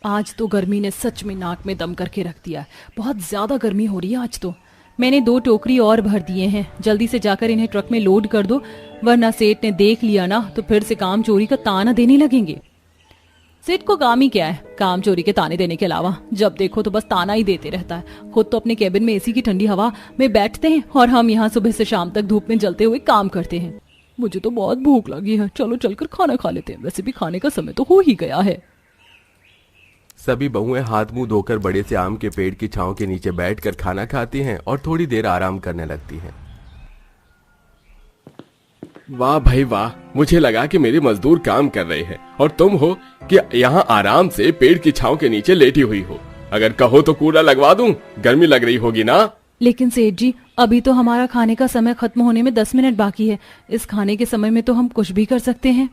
आज तो गर्मी ने सच में नाक में दम करके रख दिया है। बहुत ज्यादा गर्मी हो रही है आज तो। मैंने 2 टोकरी और भर दिए हैं, जल्दी से जाकर इन्हें ट्रक में लोड कर दो, वरना सेठ ने देख लिया ना तो फिर से काम चोरी का ताना देने लगेंगे। सेठ को काम ही क्या है, काम चोरी के ताने देने के अलावा। जब देखो तो बस ताना ही देते रहता है। खुद तो अपने केबिन में एसी की ठंडी हवा में बैठते हैं और हम यहाँ सुबह से शाम तक धूप में जलते हुए काम करते हैं। मुझे तो बहुत भूख लगी है, चलो चलकर खाना खा लेते हैं, वैसे भी खाने का समय तो हो ही गया है। सभी बहुएं हाथ मुंह धोकर बड़े से आम के पेड़ की छांव के नीचे बैठकर खाना खाती हैं और थोड़ी देर आराम करने लगती हैं। वाह भाई वाह, मुझे लगा कि मेरे मजदूर काम कर रहे हैं और तुम हो कि यहाँ आराम से पेड़ की छांव के नीचे लेटी हुई हो। अगर कहो तो कूलर लगवा दूं, गर्मी लग रही होगी ना। लेकिन सेठ जी, अभी तो हमारा खाने का समय खत्म होने में 10 मिनट बाकी है। इस खाने के समय में तो हम कुछ भी कर सकते हैं।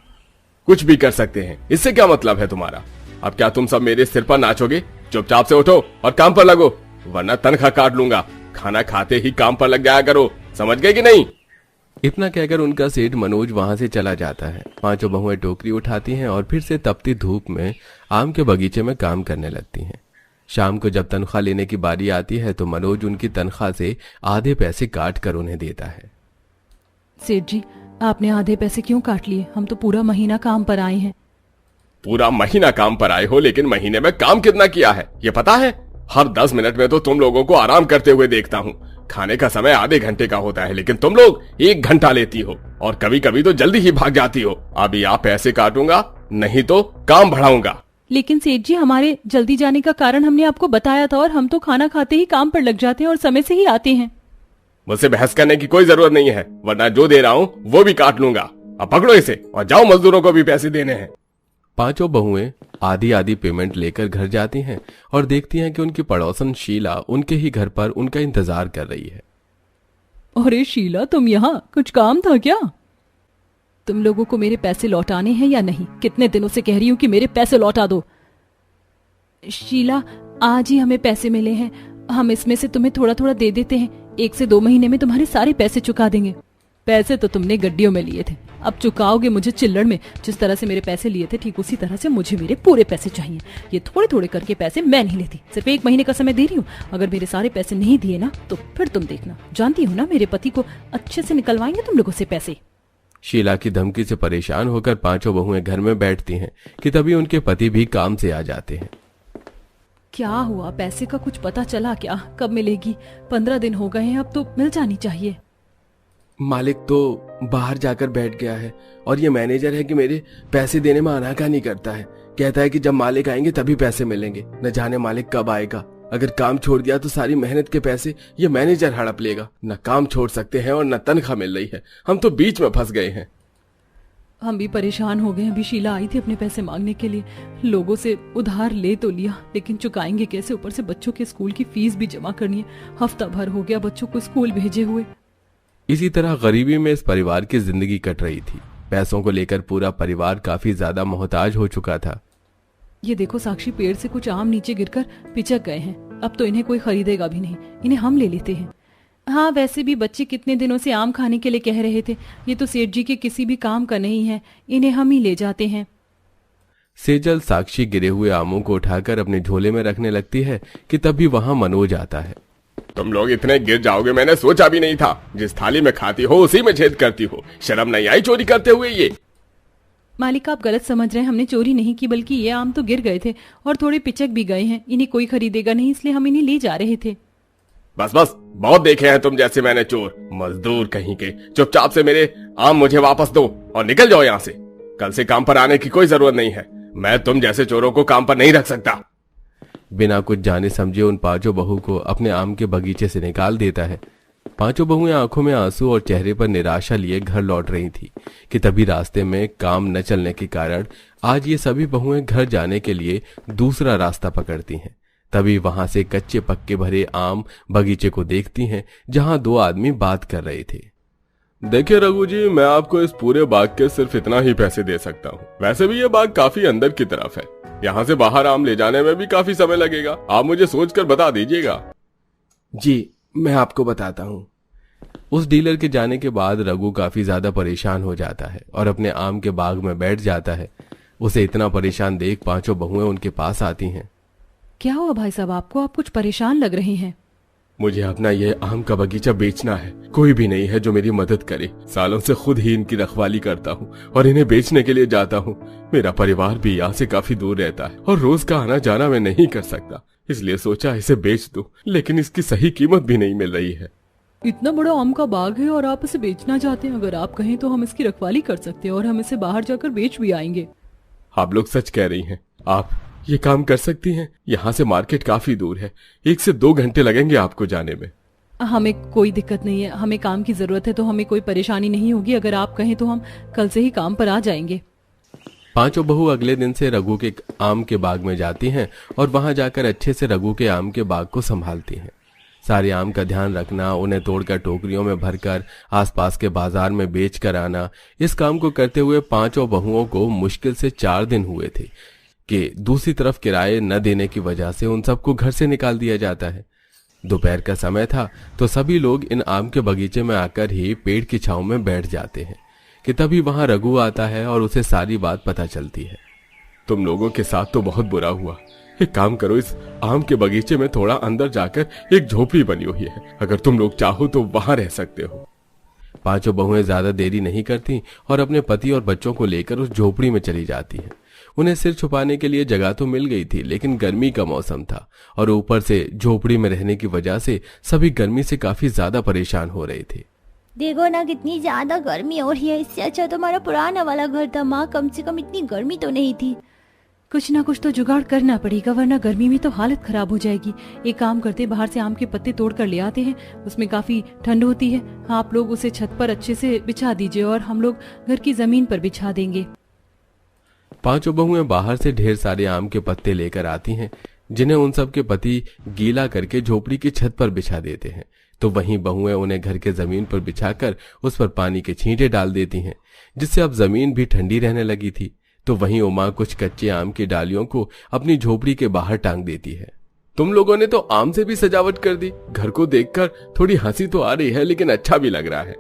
कुछ भी कर सकते हैं, इससे क्या मतलब है तुम्हारा? अब क्या तुम सब मेरे सिर पर नाचोगे? चुपचाप से उठो और काम पर लगो, वरना तनख्वाह काट लूंगा। खाना खाते ही काम पर लग जाया करो, समझ गए कि नहीं? इतना कहकर उनका सेठ मनोज वहां से चला जाता है। पांचों बहुएं टोकरी उठाती हैं और फिर से तपती धूप में आम के बगीचे में काम करने लगती हैं। शाम को जब तनख्वाह लेने की बारी आती है तो मनोज उनकी तनख्वाह से आधे पैसे काट कर उन्हें देता है। सेठ जी, आपने आधे पैसे क्यों काट लिए? हम तो पूरा महीना काम पर आए हैं। पूरा महीना काम पर आए हो, लेकिन महीने में काम कितना किया है ये पता है? हर 10 मिनट में तो तुम लोगों को आराम करते हुए देखता हूँ। खाने का समय आधे घंटे का होता है, लेकिन तुम लोग 1 घंटा लेती हो और कभी कभी तो जल्दी ही भाग जाती हो। अभी आप पैसे काटूंगा, नहीं तो काम बढ़ाऊंगा। लेकिन सेठ जी, हमारे जल्दी जाने का कारण हमने आपको बताया था और हम तो खाना खाते ही काम पर लग जाते हैं और समय से ही आते हैं। मुझसे बहस करने की कोई जरूरत नहीं है, वरना जो दे रहा हूँ वो भी काट लूंगा। अब पकड़ो इसे और जाओ, मजदूरों को भी पैसे देने हैं। पांचों बहुएं आधी आधी पेमेंट लेकर घर जाती हैं और देखती हैं कि उनकी पड़ोसन शीला उनके ही घर पर उनका इंतजार कर रही है। अरे शीला, तुम यहाँ, कुछ काम था क्या? तुम लोगों को मेरे पैसे लौटाने हैं या नहीं? कितने दिनों से कह रही हूँ कि मेरे पैसे लौटा दो। शीला, आज ही हमें पैसे मिले हैं, हम इसमें से तुम्हें थोड़ा थोड़ा दे देते हैं। 1 से 2 महीने में तुम्हारे सारे पैसे चुका देंगे। पैसे तो तुमने गड्डियों में लिए थे, अब चुकाओगे मुझे चिल्लड़ में। जिस तरह से मेरे पैसे लिए थे ठीक उसी तरह से मुझे मेरे पूरे पैसे चाहिए। ये थोड़े थोड़े करके पैसे मैं नहीं लेती, सिर्फ 1 महीने का समय दे रही हूँ। अगर मेरे सारे पैसे नहीं दिए ना तो फिर तुम देखना। जानती हो ना, मेरे पति को अच्छे से निकलवाएंगे तुम लोगों से पैसे। शीला की धमकी से परेशान होकर पांचों बहुएं घर में बैठती हैं कि तभी उनके पति भी काम से आ जाते हैं। क्या हुआ, पैसे का कुछ पता चला क्या? कब मिलेगी? 15 दिन हो गए हैं, अब तो मिल जानी चाहिए। मालिक तो बाहर जाकर बैठ गया है और ये मैनेजर है कि मेरे पैसे देने में आनाकानी करता है। कहता है कि जब मालिक आएंगे तभी पैसे मिलेंगे। न जाने मालिक कब आएगा। अगर काम छोड़ दिया तो सारी मेहनत के पैसे ये मैनेजर हड़प लेगा। न काम छोड़ सकते हैं और न तनख्वाह मिल रही है। हम तो बीच में फंस गए हैं। हम भी परेशान हो गए। अभी शीला आई थी अपने पैसे मांगने के लिए, लोगों से उधार ले तो लिया, लेकिन चुकाएंगे कैसे? ऊपर से बच्चों के स्कूल की फीस भी जमा करनी है। हफ्ता भर हो गया बच्चों को स्कूल भेजे हुए। इसी तरह गरीबी में इस परिवार की जिंदगी कट रही थी। पैसों को लेकर पूरा परिवार काफी ज्यादा मोहताज हो चुका था। ये देखो साक्षी, पेड़ से कुछ आम नीचे गिरकर पिचक गए हैं। अब तो इन्हें कोई खरीदेगा भी नहीं, इन्हें हम ले लेते हैं। हाँ, वैसे भी बच्चे कितने दिनों से आम खाने के लिए कह रहे थे। ये तो सेठ जी के किसी भी काम का नहीं है, इन्हें हम ही ले जाते हैं। सेजल साक्षी गिरे हुए आमों को उठाकर अपने झोले में रखने लगती है कि तभी वहां मनोज आता है। तुम लोग इतने गिर जाओगे मैंने सोचा भी नहीं था। जिस थाली में खाती हो उसी में छेद करती हो। शर्म नहीं आई चोरी करते हुए? ये मालिक, आप गलत समझ रहे हैं। हमने चोरी नहीं की, बल्कि ये आम तो गिर गए थे और थोड़े पिचक भी गए हैं। इन्हें कोई खरीदेगा नहीं, इसलिए हम इन्हें ले जा रहे थे। बस बस, बहुत देखे हैं तुम जैसे मैंने चोर। मजदूर कहीं के। चुपचाप से मेरे आम मुझे वापस दो और निकल जाओ यहाँ से। कल से काम पर आने की कोई जरूरत नहीं है। मैं तुम जैसे चोरों को काम पर नहीं रख सकता। बिना कुछ जाने समझे उन पांचों बहू को अपने आम के बगीचे से निकाल देता है। पांचों बहुएं आंखों में आंसू और चेहरे पर निराशा लिए घर लौट रही थी कि तभी रास्ते में काम न चलने के कारण आज ये सभी बहुएं घर जाने के लिए दूसरा रास्ता पकड़ती हैं। तभी वहां से कच्चे पक्के भरे आम बगीचे को देखती हैं, जहां 2 आदमी बात कर रहे थे। देखिए रघु जी, मैं आपको इस पूरे बाग के सिर्फ इतना ही पैसे दे सकता हूँ। वैसे भी ये बाग काफी अंदर की तरफ है, यहाँ से बाहर आम ले जाने में भी काफी समय लगेगा। आप मुझे सोचकर बता दीजिएगा। जी, मैं आपको बताता हूँ। उस डीलर के जाने के बाद रघु काफी ज्यादा परेशान हो जाता है और अपने आम के बाग में बैठ जाता है। उसे इतना परेशान देख पांचों बहुएं उनके पास आती हैं। क्या हुआ भाई साहब आपको? आप कुछ परेशान लग रहे हैं। मुझे अपना ये आम का बगीचा बेचना है। कोई भी नहीं है जो मेरी मदद करे। सालों से खुद ही इनकी रखवाली करता हूँ और इन्हें बेचने के लिए जाता हूँ। मेरा परिवार भी यहाँ से काफी दूर रहता है और रोज का आना जाना मैं नहीं कर सकता, इसलिए सोचा इसे बेच दूं, लेकिन इसकी सही कीमत भी नहीं मिल रही है। इतना बड़ा आम का बाग है और आप इसे बेचना चाहते हैं? अगर आप कहें तो हम इसकी रखवाली कर सकते हैं और हम इसे बाहर जाकर बेच भी आएंगे। आप लोग सच कह रही हैं। आप ये काम कर सकती हैं? यहाँ से मार्केट काफी दूर है, 1 से 2 घंटे लगेंगे आपको जाने में। हमें कोई दिक्कत नहीं है, हमें काम की जरूरत है तो हमें कोई परेशानी नहीं होगी। अगर आप कहें तो हम कल से ही काम पर आ जाएंगे। पांचों बहू अगले दिन से रघु के आम के बाग में जाती हैं और वहां जाकर अच्छे से रघु के आम के बाग को संभालती हैं। सारे आम का ध्यान रखना, उन्हें तोड़कर टोकरियों में भरकर आसपास के बाजार में बेच कर आना, इस काम को करते हुए पांचों बहुओं को मुश्किल से 4 दिन हुए थे कि दूसरी तरफ किराए न देने की वजह से उन सबको घर से निकाल दिया जाता है। दोपहर का समय था तो सभी लोग इन आम के बगीचे में आकर ही पेड़ की छांव में बैठ जाते हैं कि तभी वहां रघु आता है और उसे सारी बात पता चलती है। तुम लोगों के साथ तो बहुत बुरा हुआ। एक काम करो, इस आम के बगीचे में थोड़ा अंदर जाकर एक झोपड़ी बनी हुई है, अगर तुम लोग चाहो तो वहां रह सकते हो। पांचों बहुएं ज्यादा देरी नहीं करती और अपने पति और बच्चों को लेकर उस झोपड़ी में चली जाती हैं। उन्हें सिर छुपाने के लिए जगह तो मिल गई थी, लेकिन गर्मी का मौसम था और ऊपर से झोपड़ी में रहने की वजह से सभी गर्मी से काफी ज्यादा परेशान हो रहे थे। देखो ना कितनी ज्यादा गर्मी हो रही है, इससे अच्छा तो हमारा पुराना वाला घर था। माँ, कम से कम इतनी गर्मी तो नहीं थी। कुछ ना कुछ तो जुगाड़ करना पड़ेगा, वरना गर्मी में तो हालत खराब हो जाएगी। एक काम करते, बाहर से आम के पत्ते तोड़ कर ले आते हैं, उसमें काफी ठंड होती है। आप लोग उसे छत पर अच्छे से बिछा दीजिए और हम लोग घर की जमीन पर बिछा देंगे। पांचों बहुएं बाहर से ढेर सारे आम के पत्ते लेकर आती हैं, जिन्हें उन सब के पति गीला करके झोपड़ी की छत पर बिछा देते हैं। तो वहीं बहुएं उन्हें घर के जमीन पर बिछाकर उस पर पानी के छींटे डाल देती हैं, जिससे अब जमीन भी ठंडी रहने लगी थी। तो वहीं उमा कुछ कच्चे आम की डालियों को अपनी झोपड़ी के बाहर टांग देती है। तुम लोगों ने तो आम से भी सजावट कर दी। घर को देखकर थोड़ी हंसी तो आ रही है, लेकिन अच्छा भी लग रहा है।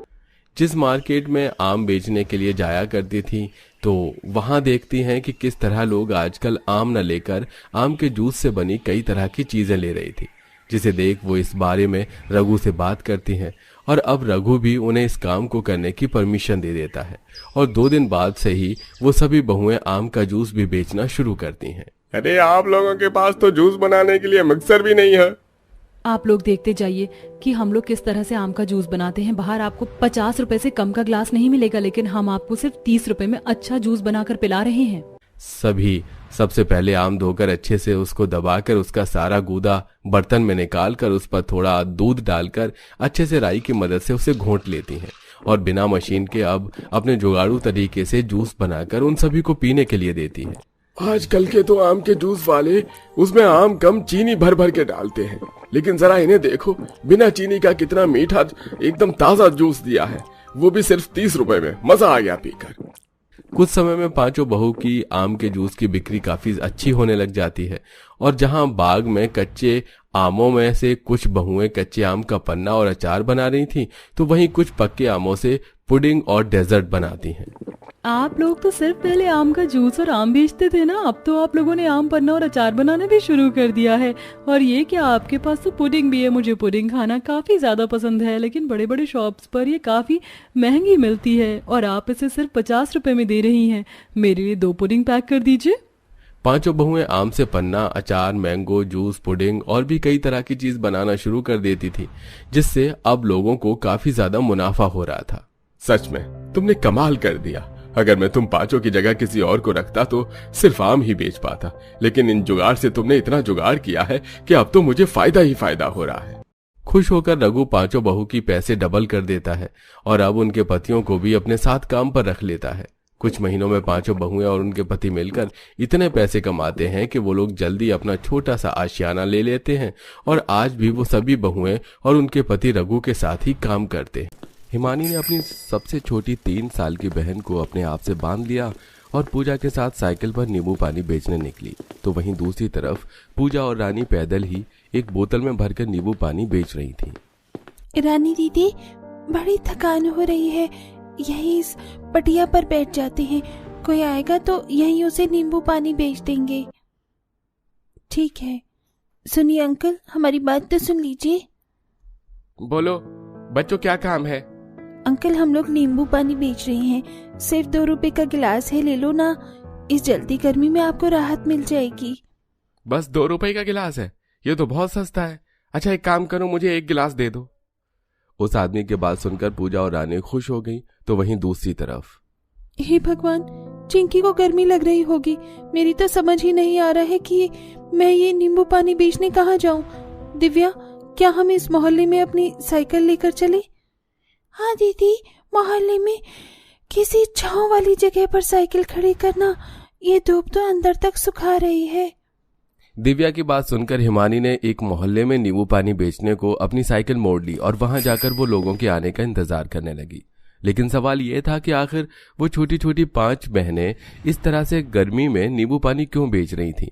जिस मार्केट में आम बेचने के लिए जाया करती थी तो वहां देखती हैं कि किस तरह लोग आजकल आम न लेकर आम के जूस से बनी कई तरह की चीजें ले रही थी, जिसे देख वो इस बारे में रघु से बात करती हैं और अब रघु भी उन्हें इस काम को करने की परमिशन दे देता है और 2 दिन बाद से ही वो सभी बहुएं आम का जूस भी बेचना शुरू करती हैं। अरे आप लोगों के पास तो जूस बनाने के लिए मिक्सर भी नहीं है। आप लोग देखते जाइए कि हम लोग किस तरह से आम का जूस बनाते हैं। बाहर आपको 50 रुपए से कम का ग्लास नहीं मिलेगा, लेकिन हम आपको सिर्फ 30 रुपए में अच्छा जूस बनाकर पिला रहे हैं। सभी सबसे पहले आम धोकर अच्छे से उसको दबाकर उसका सारा गूदा बर्तन में निकालकर उस पर थोड़ा दूध डालकर अच्छे से राई की मदद से उसे घोंट लेती हैं और बिना मशीन के अब अपने जुगाड़ू तरीके से जूस बनाकर उन सभी को पीने के लिए देती है। आजकल के तो आम के जूस वाले उसमें आम कम चीनी भर भर के डालते हैं, लेकिन जरा इन्हें देखो, बिना चीनी का कितना मीठा एकदम ताजा जूस दिया है, वो भी सिर्फ 30 रुपए में। मजा आ गया पीकर। कुछ समय में पांचों बहू की आम के जूस की बिक्री काफी अच्छी होने लग जाती है और जहां बाग में कच्चे आमों में से कुछ बहुएं कच्चे आम का पन्ना और अचार बना रही थी, तो वहीं कुछ पक्के आमों से पुडिंग और डेजर्ट बनाती हैं। आप लोग तो सिर्फ पहले आम का जूस और आम बेचते थे ना, अब तो आप लोगों ने आम पन्ना और अचार बनाना भी शुरू कर दिया है। और ये क्या, आपके पास तो पुडिंग भी है। मुझे पुडिंग खाना काफी ज्यादा पसंद है, लेकिन बड़े बड़े शॉप्स पर ये काफी महंगी मिलती है और आप इसे सिर्फ 50 रुपए में दे रही हैं। मेरे लिए 2 पुडिंग पैक कर दीजिए। पांचों बहुएं आम से पन्ना, अचार, मैंगो जूस, पुडिंग और भी कई तरह की चीज बनाना शुरू कर देती थी, जिससे अब लोगों को काफी ज्यादा मुनाफा हो रहा था। सच में तुमने कमाल कर दिया। अगर मैं तुम पांचों की जगह किसी और को रखता तो सिर्फ आम ही बेच पाता, लेकिन इन जुगाड़ से तुमने इतना जुगाड़ किया है कि अब तो मुझे फायदा ही फायदा हो रहा है। खुश होकर रघु पांचों बहू की पैसे डबल कर देता है और अब उनके पतियों को भी अपने साथ काम पर रख लेता है। कुछ महीनों में पांचों बहुएं और उनके पति मिलकर इतने पैसे कमाते हैं कि वो लोग जल्दी अपना छोटा सा आशियाना ले लेते हैं और आज भी वो सभी बहुएं और उनके पति रघु के साथ ही काम करते हैं। हिमानी ने अपनी सबसे छोटी 3 साल की बहन को अपने आप से बांध लिया और पूजा के साथ साइकिल पर नींबू पानी बेचने निकली, तो वहीं दूसरी तरफ पूजा और रानी पैदल ही एक बोतल में भरकर नींबू पानी बेच रही थी। रानी दीदी, बड़ी थकान हो रही है, यहीं इस पटिया पर बैठ जाते हैं, कोई आएगा तो यहीं उसे नींबू पानी बेच देंगे। ठीक है, सुनिए अंकल, हमारी बात तो सुन लीजिए। बोलो बच्चों, क्या काम है? अंकल, हम लोग नींबू पानी बेच रहे हैं, सिर्फ 2 रुपए का गिलास है, ले लो ना। इस जल्दी गर्मी में आपको राहत मिल जाएगी। बस 2 रुपए का गिलास है? ये तो बहुत सस्ता है। अच्छा एक काम करो, मुझे 1 गिलास दे दो। उस आदमी की बात सुनकर पूजा और रानी खुश हो गई। तो वहीं दूसरी तरफ, हे भगवान, चिंकी को गर्मी लग रही होगी। मेरी तो समझ ही नहीं आ रहा है कि मैं ये नींबू पानी बेचने कहाँ जाऊं। दिव्या, क्या हम इस मोहल्ले में अपनी साइकिल लेकर चले? हाँ दीदी, मोहल्ले में किसी छांव वाली जगह पर साइकिल खड़ी करना, ये धूप तो अंदर तक सुखा रही है। दिव्या की बात सुनकर हिमानी ने एक मोहल्ले में नींबू पानी बेचने को अपनी साइकिल मोड़ ली और वहां जाकर वो लोगों के आने का इंतजार करने लगी। लेकिन सवाल ये था कि आखिर वो छोटी छोटी 5 बहनें इस तरह से गर्मी में नींबू पानी क्यों बेच रही थीं?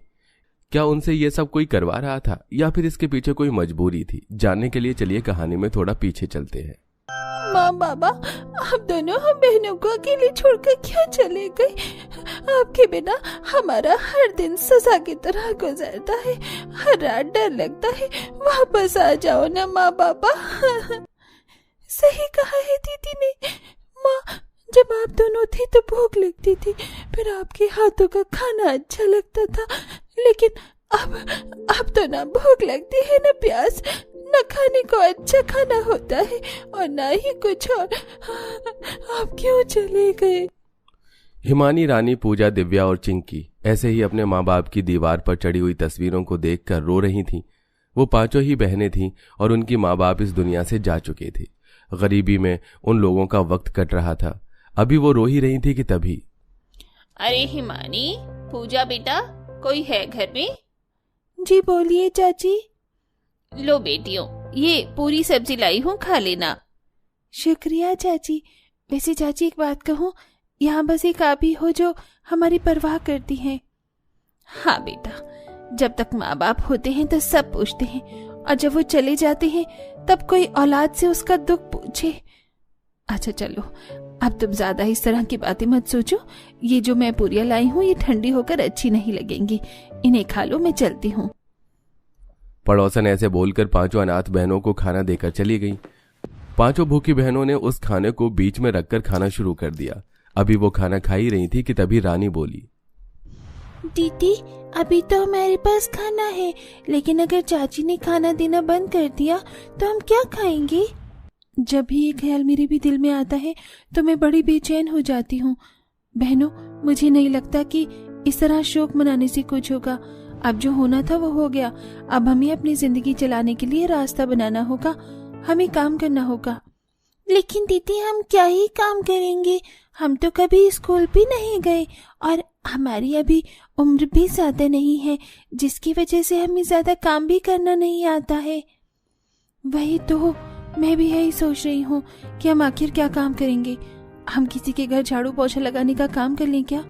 क्या उनसे ये सब कोई करवा रहा था या फिर इसके पीछे कोई मजबूरी थी? जानने के लिए चलिए कहानी में थोड़ा पीछे चलते हैं। माँ बाबा, आप दोनों हम बहनों को अकेले छोड़कर क्यों चले गए? आपके बिना हमारा हर दिन सजा की तरह गुजरता है, हर रात डर लगता है। वापस आ जाओ ना माँ बाबा। सही कहा है दीदी ने। माँ, जब आप दोनों थे तो भूख लगती थी, फिर आपके हाथों का खाना अच्छा लगता था। लेकिन अब तो ना भूख लगती है ना प्यास, न खाने को अच्छा खाना होता है और ना ही कुछ और। आप क्यों चले गए? हिमानी, रानी, पूजा, दिव्या और चिंकी ऐसे ही अपने माँ बाप की दीवार पर चढ़ी हुई तस्वीरों को देखकर रो रही थीं। वो 5 ही बहनें थीं और उनकी माँ बाप इस दुनिया से जा चुके थे। गरीबी में उन लोगों का वक्त कट रहा था। अभी वो रो ही रही थी कि तभी, अरे हिमानी, पूजा बेटा, कोई है घर में? जी बोलिए चाची। लो बेटियों, ये पूरी सब्जी लाई हूँ, खा लेना। शुक्रिया चाची। वैसे चाची एक बात कहूँ, यहाँ बस एक आप ही हो जो हमारी परवाह करती हैं। हाँ बेटा, जब तक माँ बाप होते हैं तो सब पूछते हैं, और जब वो चले जाते हैं तब कोई औलाद से उसका दुख पूछे। अच्छा चलो, अब तुम ज्यादा इस तरह की बातें मत सोचो। ये जो मैं पूरियां लाई हूँ ये ठंडी होकर अच्छी नहीं लगेंगी, इन्हें खा लो, मैं चलती हूँ। पड़ोसन ऐसे बोलकर 5 अनाथ बहनों को खाना देकर चली गई। 5 भूखी बहनों ने उस खाने को बीच में रखकर खाना शुरू कर दिया। अभी वो खाना खा ही रही थी कि तभी रानी बोली, दीदी, अभी तो हमारे पास खाना है, लेकिन अगर चाची ने खाना देना बंद कर दिया तो हम क्या खाएंगे? जब भी ये ख्याल मेरे भी दिल में आता है तो मैं बड़ी बेचैन हो जाती हूँ। बहनों, मुझे नहीं लगता कि इस तरह शोक मनाने से कुछ होगा। अब जो होना था वो हो गया। अब हमें अपनी जिंदगी चलाने के लिए रास्ता बनाना होगा, हमें काम करना होगा। लेकिन दीदी, हम क्या ही काम करेंगे? हम तो कभी स्कूल भी नहीं गए और हमारी अभी उम्र भी ज्यादा नहीं है, जिसकी वजह से हमें ज्यादा काम भी करना नहीं आता है। वही तो मैं भी यही सोच रही हूँ कि हम आखिर क्या काम करेंगे। हम किसी के घर झाड़ू पोछा लगाने का काम कर लें क्या?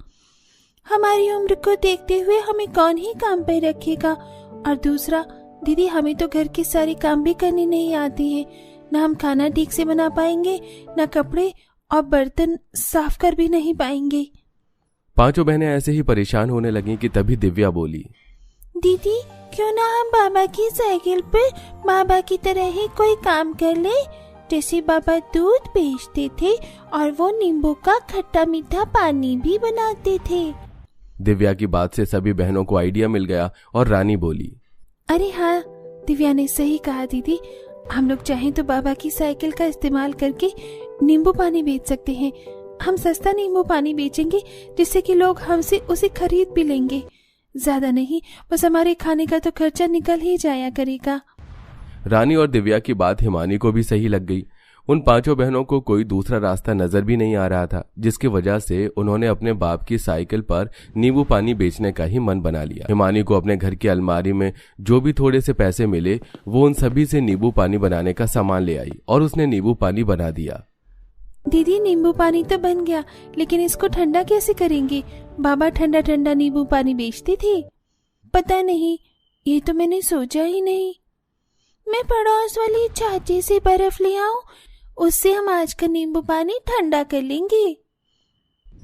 हमारी उम्र को देखते हुए हमें कौन ही काम पे रखेगा? और दूसरा दीदी, हमें तो घर के सारे काम भी करने नहीं आते हैं। ना हम खाना ठीक से बना पाएंगे, ना कपड़े और बर्तन साफ कर भी नहीं पाएंगे। 5 बहनें ऐसे ही परेशान होने लगीं कि तभी दिव्या बोली, दीदी, क्यों ना हम बाबा की साइकिल पर बाबा की तरह ही कोई काम कर ले, जैसे बाबा दूध बेचते थे और वो नींबू का खट्टा मीठा पानी भी बनाते थे। दिव्या की बात से सभी बहनों को आइडिया मिल गया और रानी बोली, अरे हाँ, दिव्या ने सही कहा दीदी, हम लोग चाहें तो बाबा की साइकिल का इस्तेमाल करके नींबू पानी बेच सकते हैं। हम सस्ता नींबू पानी बेचेंगे जिससे कि लोग हमसे उसे खरीद भी लेंगे। ज्यादा नहीं, बस हमारे खाने का तो खर्चा निकल ही जाया करेगा। रानी और दिव्या की बात हिमानी को भी सही लग गई। उन 5 बहनों को कोई दूसरा रास्ता नजर भी नहीं आ रहा था, जिसकी वजह से उन्होंने अपने बाप की साइकिल पर नींबू पानी बेचने का ही मन बना लिया। हिमानी को अपने घर की अलमारी में जो भी थोड़े से पैसे मिले वो उन सभी से नींबू पानी बनाने का सामान ले आई और उसने नींबू पानी बना दिया। दीदी, नींबू पानी तो बन गया, लेकिन इसको ठंडा कैसे करेंगे? बाबा ठंडा ठंडा नींबू पानी बेचते थे। पता नहीं, ये तो मैंने सोचा ही नहीं। मैं पड़ोस वाली चाची से बर्फ ले आऊं, उससे हम आज का नींबू पानी ठंडा कर लेंगे।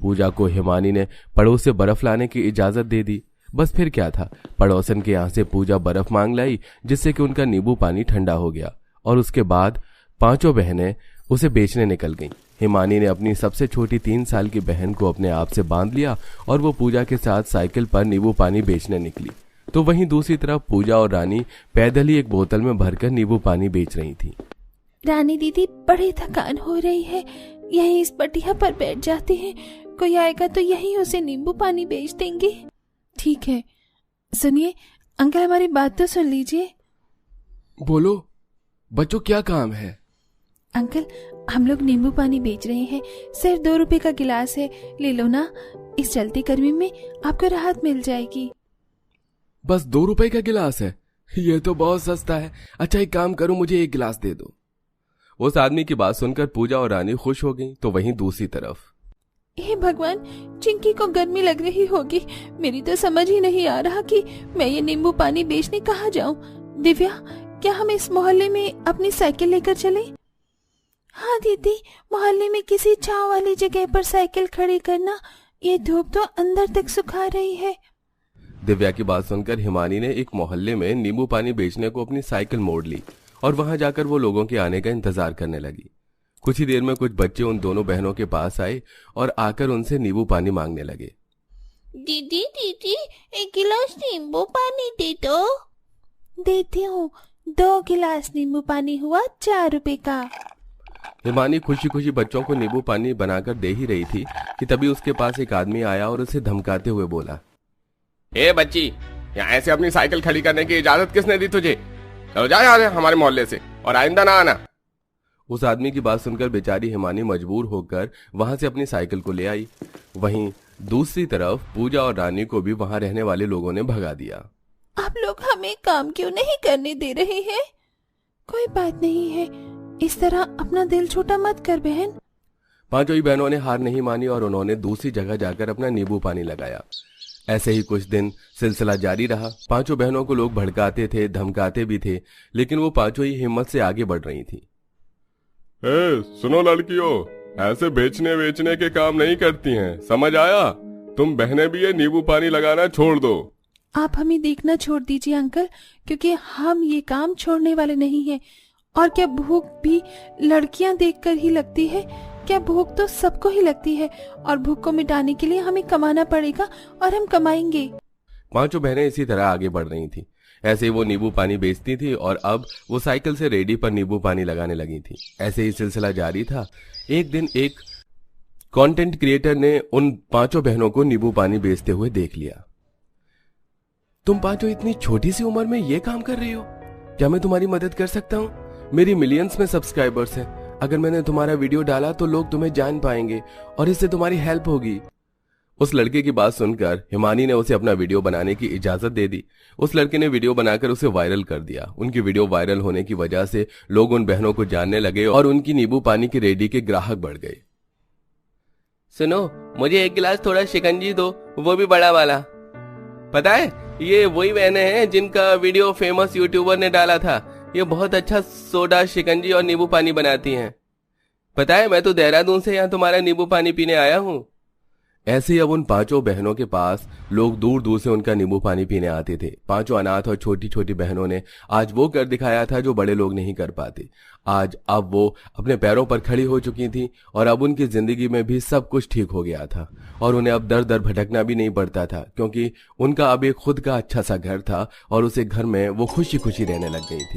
पूजा को हिमानी ने पड़ोस से बर्फ लाने की इजाजत दे दी। बस फिर क्या था, पड़ोसन के यहाँ से पूजा बर्फ मांग लाई, जिससे कि उनका नींबू पानी ठंडा हो गया और उसके बाद 5 बहनें उसे बेचने निकल गईं। हिमानी ने अपनी सबसे छोटी 3 साल की बहन को अपने आप से बांध लिया और वो पूजा के साथ साइकिल पर नींबू पानी बेचने निकली। तो वहीं दूसरी तरफ पूजा और रानी पैदल ही एक बोतल में भरकर नींबू पानी बेच रही थी। रानी दीदी, बड़ी थकान हो रही है, यहीं इस पटिया पर बैठ जाते हैं, कोई आएगा तो यहीं उसे नींबू पानी बेच देंगे। ठीक है, सुनिए अंकल, हमारी बात तो सुन लीजिए। बोलो बच्चों, क्या काम है? अंकल, हम लोग नींबू पानी बेच रहे हैं, सिर्फ 2 रुपए का गिलास है, ले लो ना, इस चलती गर्मी में आपको राहत मिल जाएगी। बस 2 रुपए का गिलास है? ये तो बहुत सस्ता है। अच्छा एक काम करो, मुझे 1 गिलास दे दो। उस आदमी की बात सुनकर पूजा और रानी खुश हो गईं। तो वहीं दूसरी तरफ, हे भगवान, चिंकी को गर्मी लग रही होगी, मेरी तो समझ ही नहीं आ रहा कि मैं ये नींबू पानी बेचने कहाँ जाऊं। दिव्या, क्या हम इस मोहल्ले में अपनी साइकिल लेकर चले? हाँ दीदी, मोहल्ले में किसी छांव वाली जगह पर साइकिल खड़ी करना, ये धूप तो अंदर तक सुखा रही है। दिव्या की बात सुनकर हिमानी ने एक मोहल्ले में नींबू पानी बेचने को अपनी साइकिल मोड़ ली और वहां जाकर वो लोगों के आने का इंतजार करने लगी। कुछ ही देर में कुछ बच्चे उन दोनों बहनों के पास आए और आकर उनसे नींबू पानी मांगने लगे। दीदी दीदी, 1 गिलास नींबू पानी दे दो। देती हूँ, 2 गिलास नींबू पानी हुआ 4 रुपए का। हिमानी खुशी खुशी बच्चों को नींबू पानी बनाकर दे ही रही थी कि तभी उसके पास एक आदमी आया और उसे धमकाते हुए बोला, ए बच्ची, यहाँ ऐसे अपनी साइकिल खड़ी करने की इजाजत किसने दी तुझे? चलो जा यहाँ से हमारे मोहल्ले से, और आइंदा ना आना। उस आदमी की बात सुनकर बेचारी हिमानी मजबूर होकर वहां से अपनी साइकिल को ले आई। वहीं दूसरी तरफ पूजा और रानी को भी वहां रहने वाले लोगों ने भगा दिया। आप लोग हमें काम क्यों नहीं करने दे रहे हैं? कोई बात नहीं है, इस तरह अपना दिल छोटा मत कर बहन। 5 ही बहनों ने हार नहीं मानी और उन्होंने दूसरी जगह जाकर अपना नींबू पानी लगाया। ऐसे ही कुछ दिन सिलसिला जारी रहा। 5 बहनों को लोग भड़काते थे, धमकाते भी थे, लेकिन वो 5 ही हिम्मत से आगे बढ़ रही थी। सुनो लड़कियों, ऐसे बेचने के काम नहीं करती हैं, समझ आया? तुम बहनें भी ये नींबू पानी लगाना छोड़ दो। आप हमें देखना छोड़ दीजिए अंकल, क्योंकि हम ये काम छोड़ने वाले नहीं हैं। और क्या भूख भी लड़कियां देखकर ही लगती है? क्या भूख तो सबको ही लगती है, और भूख को मिटाने के लिए हमें कमाना पड़ेगा और हम कमाएंगे। 5 बहनें इसी तरह आगे बढ़ रही थी। ऐसे ही वो नींबू पानी बेचती थी और अब वो साइकिल से रेडी पर नींबू पानी लगाने लगी थी। ऐसे ही सिलसिला जारी था। एक दिन एक कंटेंट क्रिएटर ने उन 5 बहनों को नींबू पानी बेचते हुए देख लिया। तुम 5 इतनी छोटी सी उम्र में ये काम कर रही हो? क्या मैं तुम्हारी मदद कर सकता हूँ? मेरी मिलियंस में सब्सक्राइबर्स हैं। अगर मैंने तुम्हारा वीडियो डाला तो लोग तुम्हें जान पाएंगे और इससे तुम्हारी हेल्प होगी। उस लड़के की बात सुनकर हिमानी ने उसे अपना वीडियो बनाने की इजाजत दे दी। उस लड़के ने वीडियो बनाकर उसे वायरल कर दिया। उनकी वीडियो वायरल होने की वजह से लोग उन बहनों को जानने लगे और उनकी नींबू पानी की रेडी के ग्राहक बढ़ गए। सुनो, मुझे 1 गिलास थोड़ा शिकंजी दो, वो भी बड़ा वाला। पता है, ये वही बहनें हैं जिनका वीडियो फेमस यूट्यूबर ने डाला था। ये बहुत अच्छा सोडा, शिकंजी और नींबू पानी बनाती हैं। पता है, मैं तो देहरादून से यहाँ तुम्हारा नींबू पानी पीने आया हूँ। ऐसे ही अब उन 5 बहनों के पास लोग दूर दूर से उनका नींबू पानी पीने आते थे। 5 अनाथ और छोटी छोटी बहनों ने आज वो कर दिखाया था जो बड़े लोग नहीं कर पाते। आज अब वो अपने पैरों पर खड़ी हो चुकी थी और अब उनकी जिंदगी में भी सब कुछ ठीक हो गया था और उन्हें अब दर दर भटकना भी नहीं पड़ता था, क्योंकि उनका अब एक खुद का अच्छा सा घर था और उसे घर में वो खुशी खुशी रहने लग गई थी।